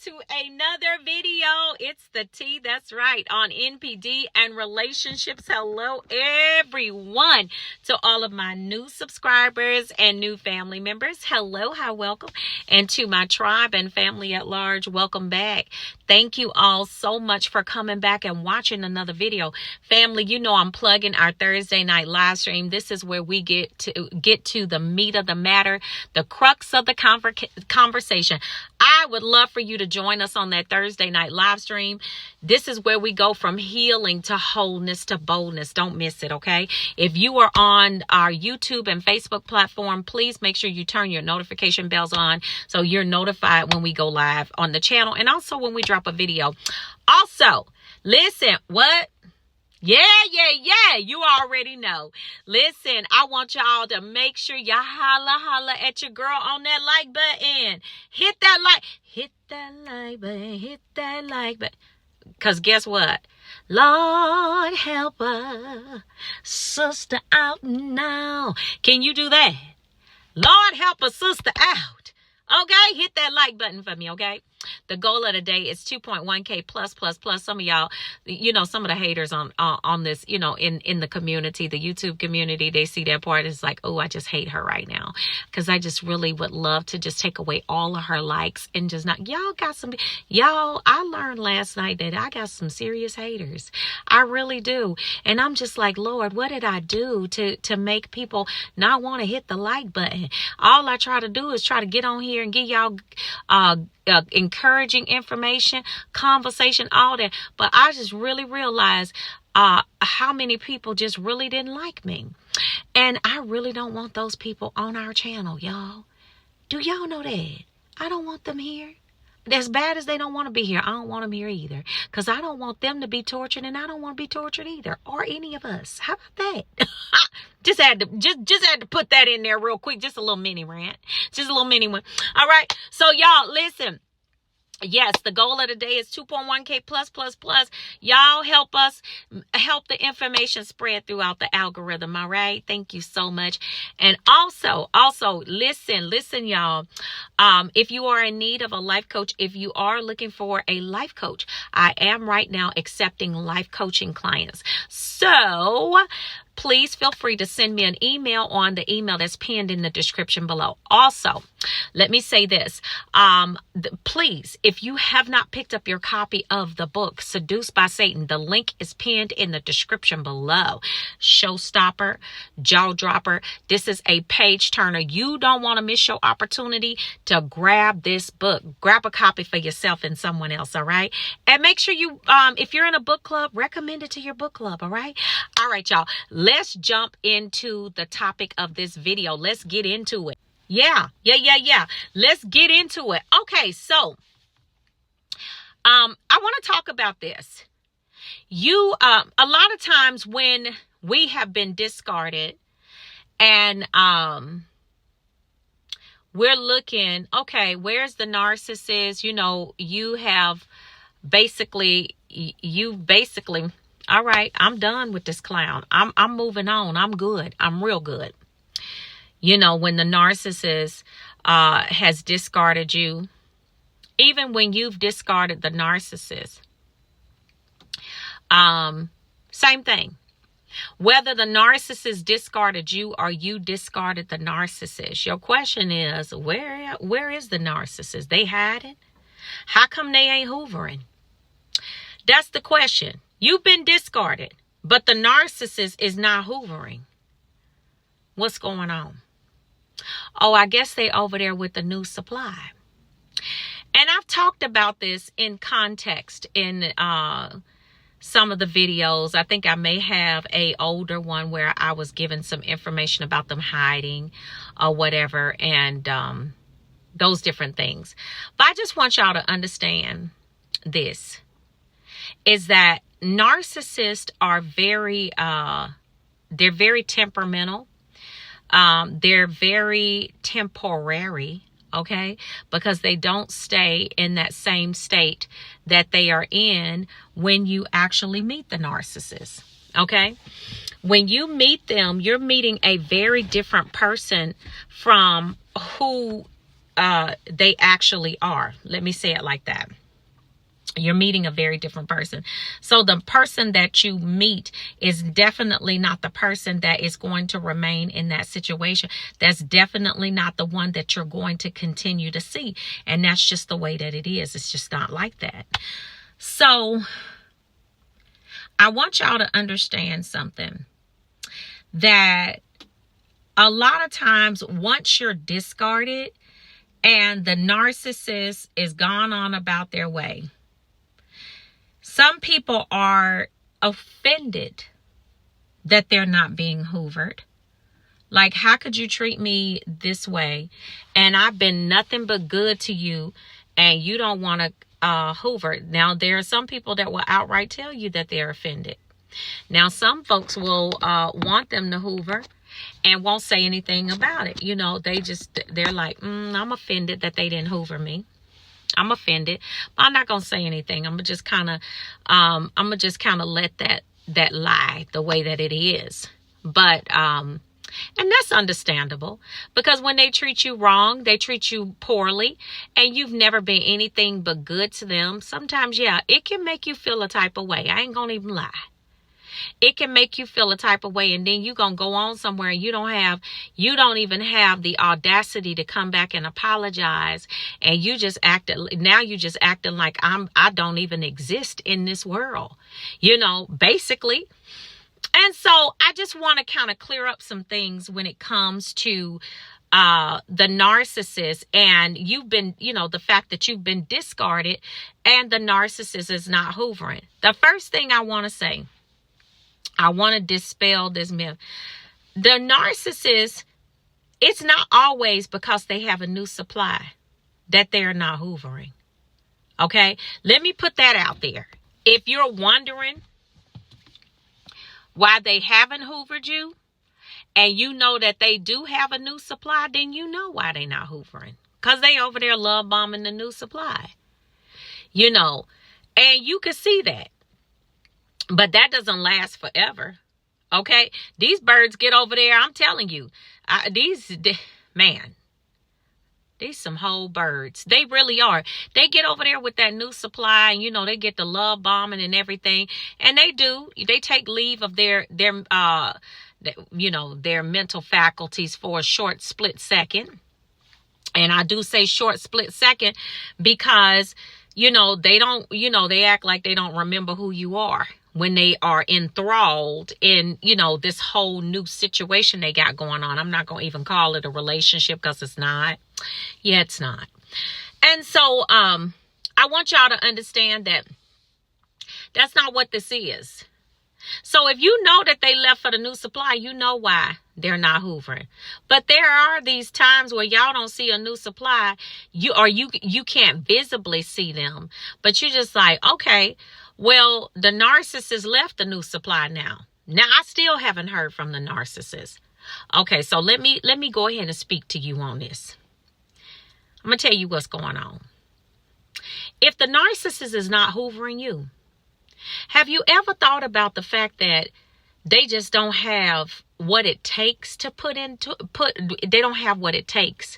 to another video. It's the T, that's right, on NPD and relationships. Hello, everyone. To all of my new subscribers and new family members, hello, hi, welcome. And to my tribe and family at large, welcome back. Thank you all so much for coming back and watching another video. Family, you know I'm plugging our Thursday night live stream. This is where we get to the meat of the matter, the crux of the conversation. I would love for you to join us on that Thursday night live stream. This is where we go from healing to wholeness to boldness. Don't miss it, okay? If you are on our YouTube and Facebook platform, please make sure you turn your notification bells on so you're notified when we go live on the channel and also when we drop a video. Also, listen, what? Yeah, you already know. Listen, I want y'all to make sure y'all holla at your girl on that like button. Hit that like button. Because guess what? Lord help a sister out now. Can you do that? Lord help a sister out. Okay, hit that like button for me, okay? The goal of the day is 2.1K plus. Some of y'all, you know, some of the haters on this, you know, in the community, the YouTube community, they see that part. It's like, oh, I just hate her right now. Because I just really would love to just take away all of her likes and just not, y'all, I learned last night that I got some serious haters. I really do. And I'm just like, Lord, what did I do to make people not want to hit the like button? All I try to do is try to get on here and give y'all, encouraging information, conversation, all that. But I just really realized how many people just really didn't like me. And I really don't want those people on our channel, y'all. Do y'all know that? I don't want them here. As bad as they don't want to be here, I don't want them here either. Because I don't want them to be tortured and I don't want to be tortured either. Or any of us. How about that? Just had to put that in there real quick. Just a little mini rant. Just a little mini one. All right. So y'all, listen. Yes, the goal of the day is 2.1K plus. Y'all help us help the information spread throughout the algorithm. All right. Thank you so much. And also listen, y'all. If you are in need of a life coach, if you are looking for a life coach, I am right now accepting life coaching clients. So please feel free to send me an email on the email that's pinned in the description below. Also, let me say this. Please, if you have not picked up your copy of the book, Seduced by Satan, the link is pinned in the description below. Showstopper, jaw dropper. This is a page turner. You don't want to miss your opportunity to grab this book. Grab a copy for yourself and someone else, all right? And make sure you, if you're in a book club, recommend it to your book club, all right? All right, y'all. Let's jump into the topic of this video. Let's get into it. Yeah. Let's get into it. Okay, so I want to talk about this. A lot of times when we have been discarded and we're looking, okay, where's the narcissist? You know, you basically, all right, I'm done with this clown. I'm moving on. I'm good. I'm real good. You know, when the narcissist has discarded you, even when you've discarded the narcissist, same thing. Whether the narcissist discarded you or you discarded the narcissist, your question is, where is the narcissist? They hiding? How come they ain't hoovering? That's the question. You've been discarded, but the narcissist is not hoovering. What's going on? Oh, I guess they over there with the new supply. And I've talked about this in context in some of the videos. I think I may have a older one where I was given some information about them hiding or whatever and those different things. But I just want y'all to understand this, is that narcissists are they're very temperamental. They're very temporary, okay? Because they don't stay in that same state that they are in when you actually meet the narcissist, okay? When you meet them, you're meeting a very different person from who they actually are. Let me say it like that. You're meeting a very different person. So the person that you meet is definitely not the person that is going to remain in that situation. That's definitely not the one that you're going to continue to see. And that's just the way that it is. It's just not like that. So I want y'all to understand something, that a lot of times once you're discarded and the narcissist is gone on about their way, some people are offended that they're not being hoovered. Like, how could you treat me this way? And I've been nothing but good to you, and you don't want to hoover. Now, there are some people that will outright tell you that they're offended. Now, some folks will want them to hoover and won't say anything about it. You know, they're like, I'm offended that they didn't hoover me. I'm offended, but I'm not going to say anything. I'm going to just kind of let that lie the way that it is. But, and that's understandable, because when they treat you wrong, they treat you poorly, and you've never been anything but good to them. Sometimes, yeah, it can make you feel a type of way. I ain't going to even lie. It can make you feel a type of way, and then you're going to go on somewhere and you don't even have the audacity to come back and apologize. And you just acting like I don't even exist in this world, you know, basically. And so I just want to kind of clear up some things when it comes to the narcissist, and you've been, you know, the fact that you've been discarded and the narcissist is not hoovering. The first thing I want to say, I want to dispel this myth. The narcissist, it's not always because they have a new supply that they're not hoovering. Okay? Let me put that out there. If you're wondering why they haven't hoovered you, and you know that they do have a new supply, then you know why they're not hoovering. Because they over there love bombing the new supply. You know, and you can see that. But that doesn't last forever. Okay? These birds get over there. I'm telling you. These some whole birds. They really are. They get over there with that new supply, and, you know, they get the love bombing and everything. And they do. They take leave of their mental faculties for a short split second. And I do say short split second because, you know, they act like they don't remember who you are when they are enthralled in, you know, this whole new situation they got going on. I'm not going to even call it a relationship, because it's not. Yeah, it's not. And so I want y'all to understand that that's not what this is. So if you know that they left for the new supply, you know why they're not hoovering. But there are these times where y'all don't see a new supply, you can't visibly see them, but you're just like, okay, well, the narcissist left the new supply now. Now, I still haven't heard from the narcissist. Okay, so let me go ahead and speak to you on this. I'm going to tell you what's going on. If the narcissist is not hoovering you, have you ever thought about the fact that they just don't have what it takes to they don't have what it takes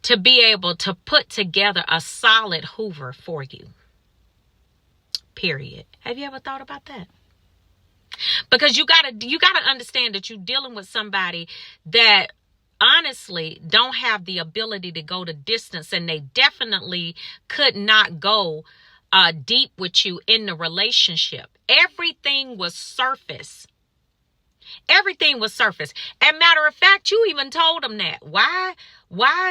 to be able to put together a solid hoover for you? Period. Have you ever thought about that? Because you gotta understand that you're dealing with somebody that honestly don't have the ability to go the distance, and they definitely could not go deep with you in the relationship. Everything was surface. Everything was surface. And matter of fact, you even told them that. Why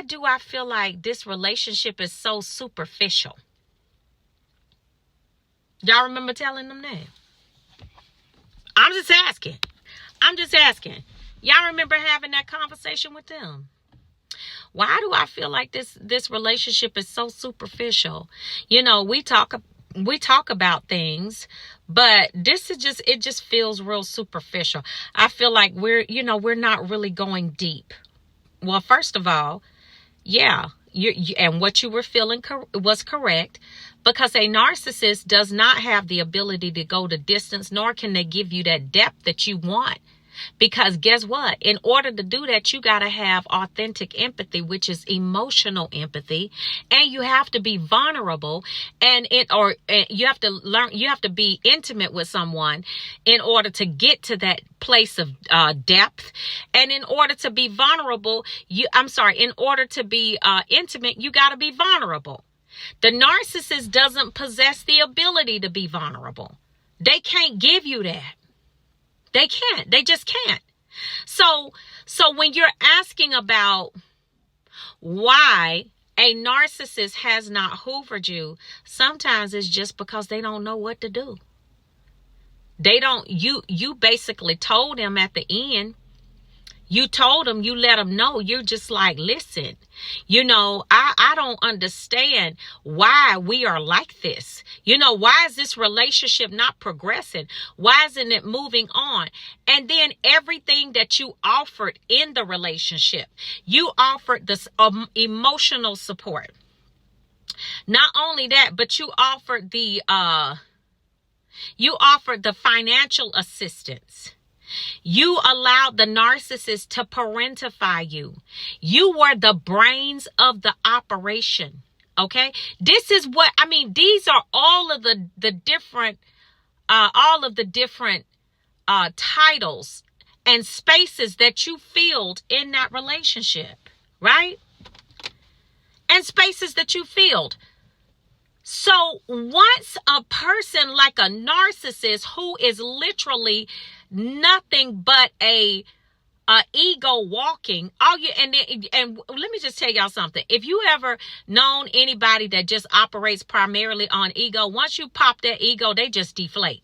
do I feel like this relationship is so superficial? Y'all remember telling them that? I'm just asking. Y'all remember having that conversation with them? Why do I feel like this relationship is so superficial? You know, we talk about things, but it just feels real superficial. I feel like we're not really going deep. Well, first of all, yeah, and what you were feeling was correct, because a narcissist does not have the ability to go the distance, nor can they give you that depth that you want. Because guess what? In order to do that, you got to have authentic empathy, which is emotional empathy. And you have to be vulnerable, and you have to learn, you have to be intimate with someone in order to get to that place of depth. And in order to be vulnerable, in order to be intimate, you got to be vulnerable. The narcissist doesn't possess the ability to be vulnerable. They can't give you that. They can't. They just can't. So when you're asking about why a narcissist has not hoovered you, sometimes it's just because they don't know what to do. They don't, you basically told them at the end, you told them, you let them know, you're just like, listen, I don't understand why we are like this. Why is this relationship not progressing? Why isn't it moving on? And then everything that you offered in the relationship, you offered this emotional support. Not only that, but you offered the financial assistance. You allowed the narcissist to parentify you. You were the brains of the operation. Okay. This is what, these are all of the different titles and spaces that you filled in that relationship, right? And spaces that you filled. So once a person like a narcissist, who is literally nothing but a ego walking, and let me just tell y'all something. If you ever known anybody that just operates primarily on ego, once you pop that ego, they just deflate.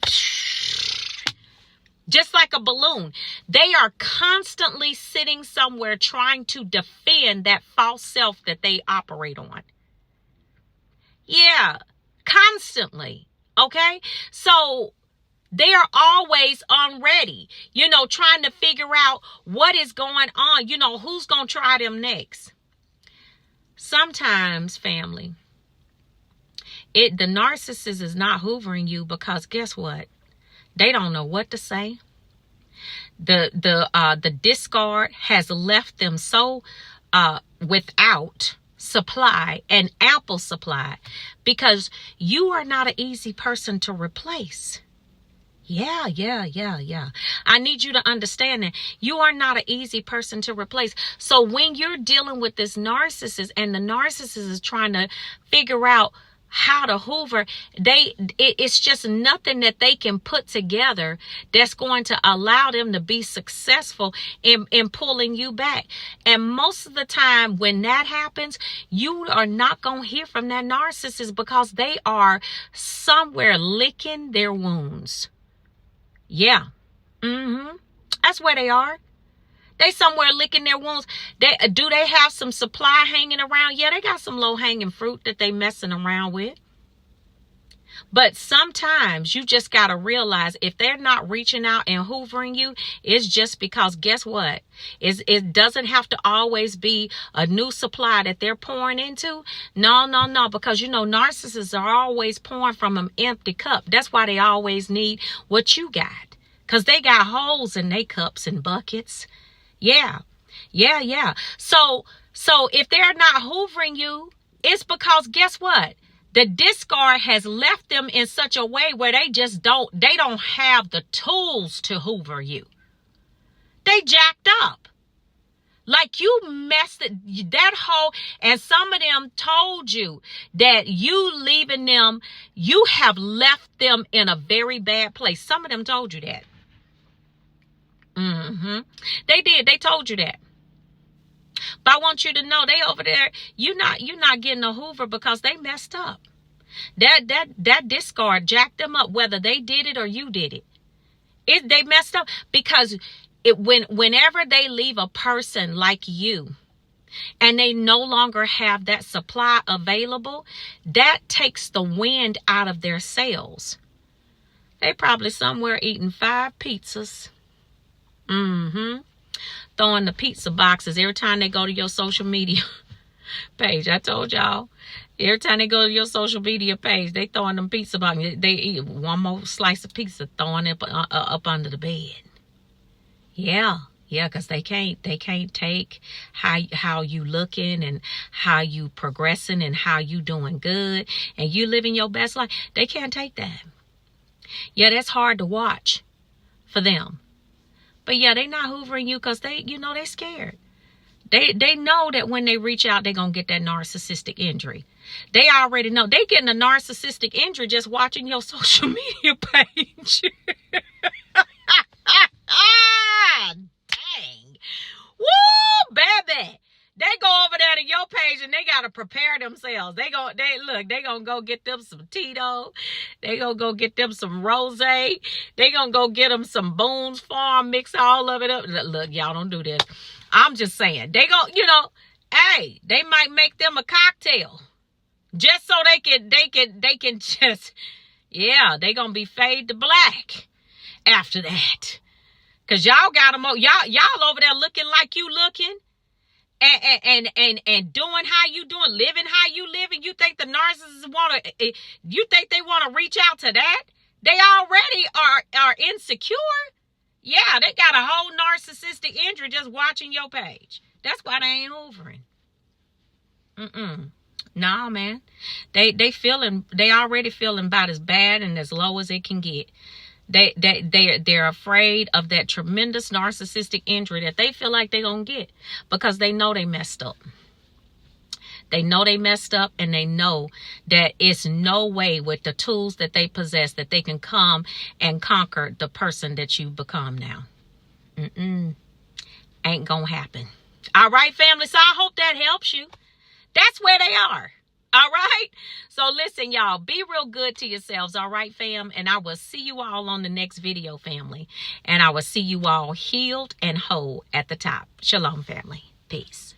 Just like a balloon. They are constantly sitting somewhere trying to defend that false self that they operate on. Yeah, constantly. Okay? So they are always on ready, trying to figure out what is going on, who's going to try them next. Sometimes, family, the narcissist is not hoovering you because guess what? They don't know what to say. The discard has left them so without supply and ample supply, because you are not an easy person to replace. Yeah. I need you to understand that you are not an easy person to replace. So when you're dealing with this narcissist and the narcissist is trying to figure out how to hoover, it's just nothing that they can put together that's going to allow them to be successful in pulling you back. And most of the time when that happens, you are not going to hear from that narcissist because they are somewhere licking their wounds. Yeah. That's where they are. They somewhere licking their wounds. Do they have some supply hanging around? Yeah, they got some low-hanging fruit that they messing around with. But sometimes you just got to realize if they're not reaching out and hoovering you, it's just because guess what? It doesn't have to always be a new supply that they're pouring into. No. Because, narcissists are always pouring from an empty cup. That's why they always need what you got. Because they got holes in their cups and buckets. Yeah. So if they're not hoovering you, it's because guess what? The discard has left them in such a way where they don't have the tools to hoover you. They jacked up. Like you messed that whole, and some of them told you that you leaving them, you have left them in a very bad place. Some of them told you that. They did. They told you that. But I want you to know they over there, you're not getting a hoover because they messed up. That discard jacked them up, whether they did it or you did it. They messed up because whenever they leave a person like you and they no longer have that supply available, that takes the wind out of their sails. They probably somewhere eating 5 pizzas. Throwing the pizza boxes every time they go to your social media page. I told y'all, every time they go to your social media page, they throwing them pizza boxes. They eat one more slice of pizza, throwing it up under the bed. Yeah. Yeah, because they can't take how you looking and how you progressing and how you doing good and you living your best life. They can't take that. Yeah, that's hard to watch for them. But yeah, they not hoovering you because they scared. They know that when they reach out, they're going to get that narcissistic injury. They already know. They getting a narcissistic injury just watching your social media page. Dang. Woo, baby. They go over there to your page and they got to prepare themselves. They going to go get them some Tito. They going to go get them some Rose. They going to go get them some Boone's Farm, mix all of it up. Look, y'all don't do this. I'm just saying. They go, hey, they might make them a cocktail just so they can just, yeah, they going to be fade to black after that. Because y'all got them, y'all over there looking like you looking. And doing how you doing, living how you living. You think the narcissists want to reach out to that? They already are insecure. Yeah, they got a whole narcissistic injury just watching your page. That's why they ain't hoovering. Nah, man. They already feeling about as bad and as low as it can get. They're afraid of that tremendous narcissistic injury that they feel like they're going to get because they know they messed up. They know they messed up and they know that it's no way with the tools that they possess that they can come and conquer the person that you become now. Ain't going to happen. All right, family. So I hope that helps you. That's where they are. All right. So listen, y'all, be real good to yourselves. All right, fam. And I will see you all on the next video, family. And I will see you all healed and whole at the top. Shalom, family. Peace.